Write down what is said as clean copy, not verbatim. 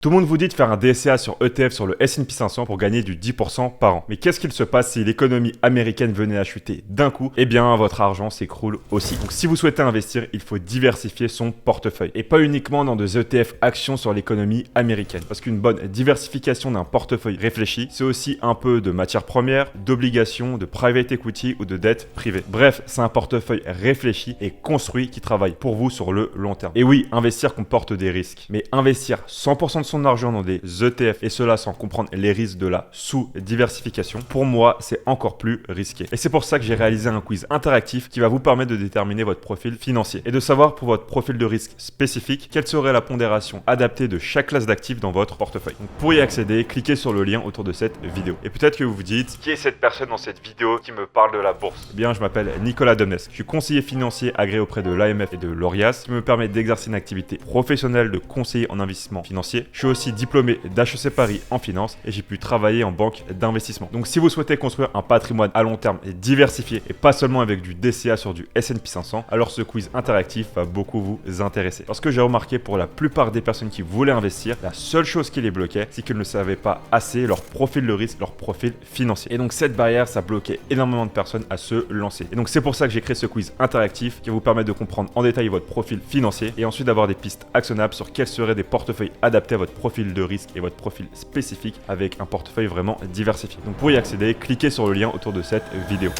Tout le monde vous dit de faire un DCA sur ETF sur le S&P 500 pour gagner du 10% par an. Mais qu'est-ce qu'il se passe si l'économie américaine venait à chuter d'un coup? Eh bien, votre argent s'écroule aussi. Donc si vous souhaitez investir, il faut diversifier son portefeuille. Et pas uniquement dans des ETF actions sur l'économie américaine. Parce qu'une bonne diversification d'un portefeuille réfléchi, c'est aussi un peu de matières premières, d'obligations, de private equity ou de dette privée. Bref, c'est un portefeuille réfléchi et construit qui travaille pour vous sur le long terme. Et oui, investir comporte des risques. Mais investir 100% de son argent dans des ETF et cela sans comprendre les risques de la sous-diversification, pour moi, c'est encore plus risqué. Et c'est pour ça que j'ai réalisé un quiz interactif qui va vous permettre de déterminer votre profil financier et de savoir pour votre profil de risque spécifique quelle serait la pondération adaptée de chaque classe d'actifs dans votre portefeuille. Donc pour y accéder, cliquez sur le lien autour de cette vidéo. Et peut-être que vous vous dites, qui est cette personne dans cette vidéo qui me parle de la bourse? Eh bien, je m'appelle Nicolas Domnesque. Je suis conseiller financier agréé auprès de l'AMF et de l'ORIAS qui me permet d'exercer une activité professionnelle de conseiller en investissement financier. Je suis aussi diplômé d'HEC Paris en finance et j'ai pu travailler en banque d'investissement. Donc si vous souhaitez construire un patrimoine à long terme et diversifié et pas seulement avec du DCA sur du S&P 500, alors ce quiz interactif va beaucoup vous intéresser. Parce que j'ai remarqué pour la plupart des personnes qui voulaient investir, la seule chose qui les bloquait, c'est qu'ils ne savaient pas assez leur profil de risque, leur profil financier. Et donc cette barrière, ça bloquait énormément de personnes à se lancer. Et donc c'est pour ça que j'ai créé ce quiz interactif qui va vous permettre de comprendre en détail votre profil financier et ensuite d'avoir des pistes actionnables sur quels seraient des portefeuilles adaptés à votre profil de risque et votre profil spécifique avec un portefeuille vraiment diversifié. Donc pour y accéder, cliquez sur le lien autour de cette vidéo.